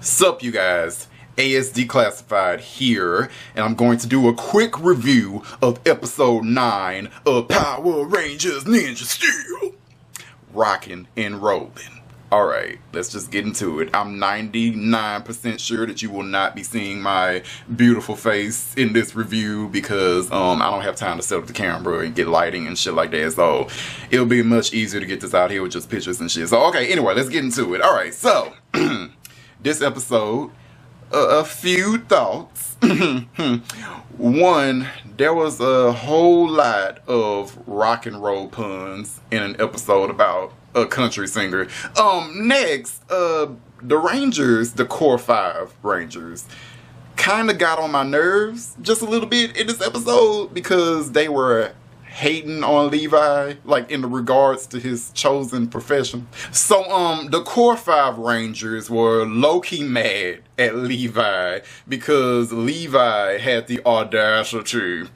Sup you guys, ASD Classified here, and I'm going to do a quick review of episode 9 of Power Rangers Ninja Steel. Rockin' and rollin'. Alright, let's just get into it. I'm 99% sure that you will not be seeing my beautiful face in this review because I don't have time to set up the camera and get lighting and shit like that, so it'll be much easier to get this out here with just pictures and shit. So okay, anyway, let's get into it. Alright, so this episode, a few thoughts. One, there was a whole lot of rock and roll puns in an episode about a country singer. Next, the Rangers, the Core 5 Rangers, kind of got on my nerves just a little bit in this episode because they were hating on Levi, like in regards to his chosen profession. So the Core 5 Rangers were low-key mad at Levi because Levi had the audacity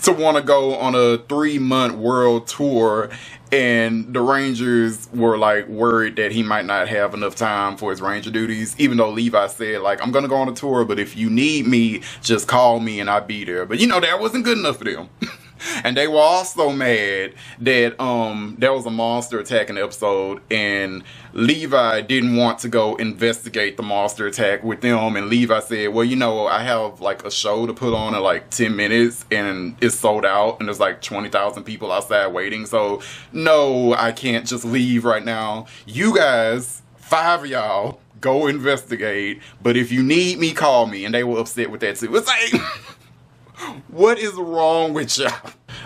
to want to go on a 3-month world tour, and the Rangers were like worried that he might not have enough time for his Ranger duties, even though Levi said like, I'm gonna go on a tour, but if you need me, just call me and I'll be there. But you know, that wasn't good enough for them. And they were also mad that there was a monster attack in the episode and Levi didn't want to go investigate the monster attack with them, and Levi said, well, you know, I have like a show to put on in like 10 minutes and it's sold out and there's like 20,000 people outside waiting, so no, I can't just leave right now. You guys, 5 of y'all, go investigate, but if you need me, call me. And they were upset with that too. It's like what is wrong with y'all?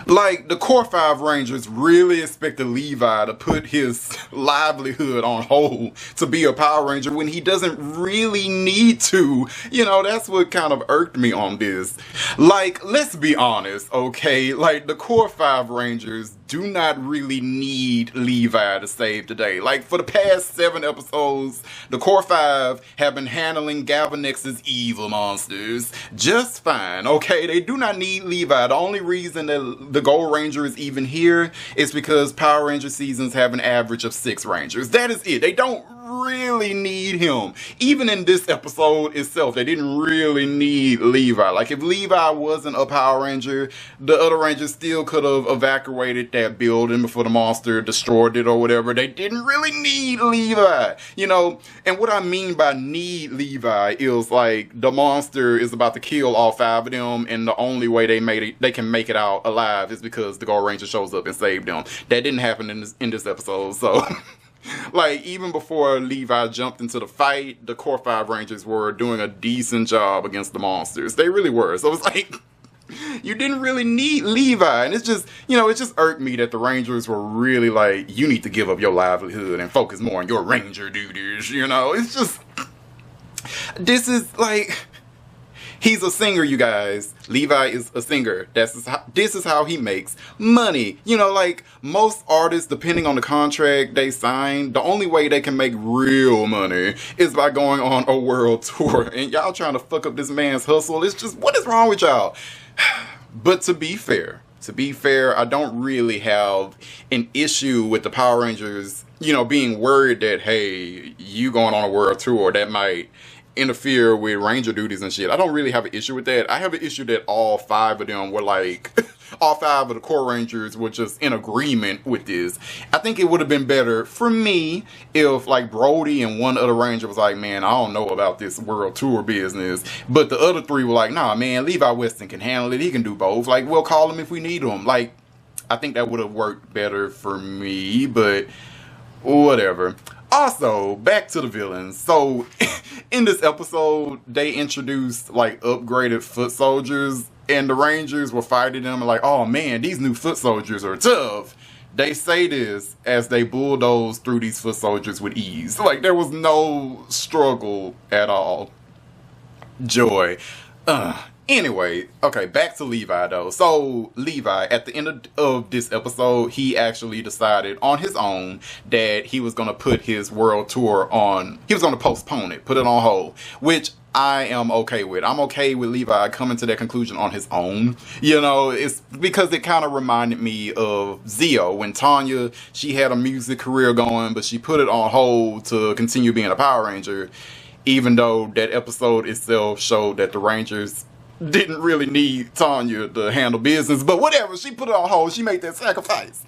Like, the Core 5 Rangers really expected Levi to put his livelihood on hold to be a Power Ranger when he doesn't really need to. You know, that's what kind of irked me on this. Like, let's be honest, okay? Like, the Core 5 Rangers do not really need Levi to save the day. Like, for the past 7 episodes, the Core 5 have been handling Galvanex's evil monsters just fine, okay? They do not need Levi. The only reason that the Gold Ranger is even here is because Power Ranger seasons have an average of 6 Rangers. That is it. They don't really need him. Even in this episode itself, they didn't really need Levi. Like, if Levi wasn't a Power Ranger, the other Rangers still could have evacuated that building before the monster destroyed it or whatever. They didn't really need Levi, you know. And what I mean by need Levi is like the monster is about to kill all 5 of them, and the only way they can make it out alive is because the Gold Ranger shows up and saved them. That didn't happen in this episode, so like, even before Levi jumped into the fight, the Core 5 Rangers were doing a decent job against the monsters. They really were. So it's like, you didn't really need Levi. And it's just, you know, it just irked me that the Rangers were really like, you need to give up your livelihood and focus more on your Ranger duties, you know? It's just, this is like, he's a singer, you guys. Levi is a singer. This is how he makes money. You know, like, most artists, depending on the contract they sign, the only way they can make real money is by going on a world tour. And y'all trying to fuck up this man's hustle. It's just, what is wrong with y'all? But to be fair, I don't really have an issue with the Power Rangers, you know, being worried that, hey, you going on a world tour, that might interfere with Ranger duties and shit. I don't really have an issue with that. I have an issue that all 5 of them were like, all 5 of the Core Rangers were just in agreement with this. I think it would have been better for me if like Brody and one other Ranger was like, man, I don't know about this world tour business. But the other 3 were like, nah, man, Levi Weston can handle it. He can do both. Like, we'll call him if we need him. Like, I think that would have worked better for me, but whatever. Also, back to the villains. So, in this episode, they introduced, like, upgraded foot soldiers, and the Rangers were fighting them, and like, oh man, these new foot soldiers are tough. They say this as they bulldoze through these foot soldiers with ease. Like, there was no struggle at all. Joy. Anyway, okay, back to Levi though. So Levi, at the end of this episode, he actually decided on his own that he was going to put his world tour on, he was going to postpone it, put it on hold, which I am okay with. I'm okay with Levi coming to that conclusion on his own. You know, it's because it kind of reminded me of Zio when Tanya, she had a music career going, but she put it on hold to continue being a Power Ranger. even though that episode itself showed that the Rangers didn't really need Tanya to handle business. But whatever, she put it on hold. She made that sacrifice.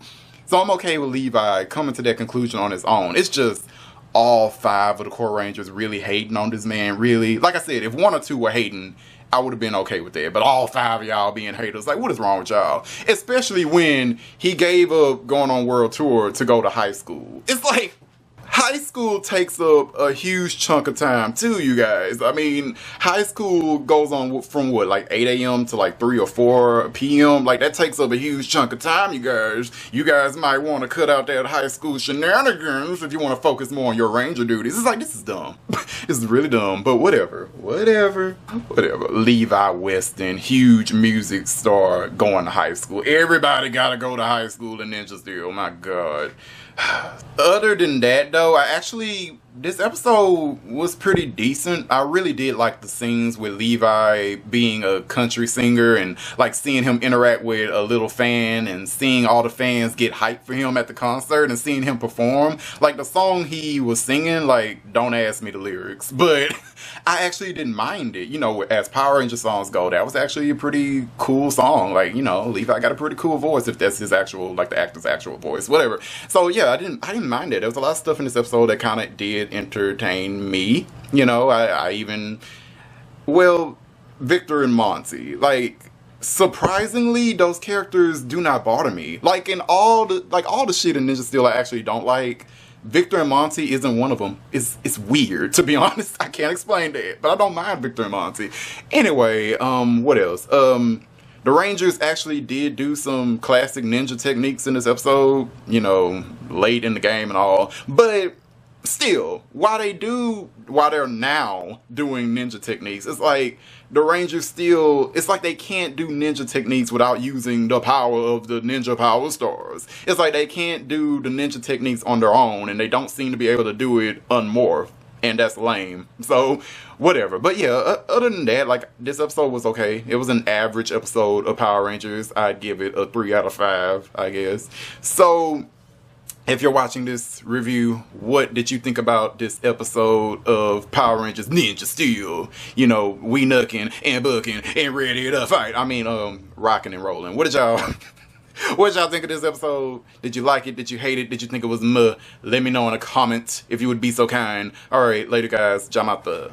So I'm okay with Levi coming to that conclusion on his own. It's just all 5 of the core Rangers really hating on this man. Really, like I said, if 1 or 2 were hating, I would have been okay with that. But all 5 of y'all being haters, like, what is wrong with y'all? Especially when he gave up going on world tour to go to high school. It's like, high school takes up a huge chunk of time too, you guys. I mean, high school goes on from what, like 8 a.m. to like 3 or 4 p.m. Like, that takes up a huge chunk of time, you guys. You guys might want to cut out that high school shenanigans if you want to focus more on your ranger duties. It's like, this is dumb. This is really dumb, but whatever. Levi Weston, huge music star, going to high school. Everybody gotta go to high school in Ninja Steel, my God. Other than that though, this episode was pretty decent. I really did like the scenes with Levi being a country singer and like seeing him interact with a little fan and seeing all the fans get hyped for him at the concert and seeing him perform. Like, the song he was singing, like, don't ask me the lyrics, but I actually didn't mind it. You know, as Power Ranger songs go, that was actually a pretty cool song. Like, you know, Levi got a pretty cool voice, if that's his actual, like, the actor's actual voice, whatever. So yeah, I didn't mind it. There was a lot of stuff in this episode that kind of did entertain me. You know, Victor and Monty, like, surprisingly, those characters do not bother me. Like, in all the shit in Ninja Steel I actually don't like, Victor and Monty isn't one of them. It's weird, to be honest. I can't explain that, but I don't mind Victor and Monty. Anyway, what else? The Rangers actually did do some classic ninja techniques in this episode, you know, late in the game and all. But still, while they're now doing ninja techniques, it's like the Rangers still, it's like they can't do ninja techniques without using the power of the ninja power stars. It's like they can't do the ninja techniques on their own, and they don't seem to be able to do it unmorphed. And that's lame. So, whatever. But yeah, other than that, like, this episode was okay. It was an average episode of Power Rangers. I'd give it a 3 out of 5, I guess. So, if you're watching this review, what did you think about this episode of Power Rangers Ninja Steel? You know, we knucking and bucking and ready to fight. I mean, rocking and rolling. What did y'all think of this episode? Did you like it? Did you hate it? Did you think it was meh? Let me know in a comment if you would be so kind. Alright, later guys. Jamatha.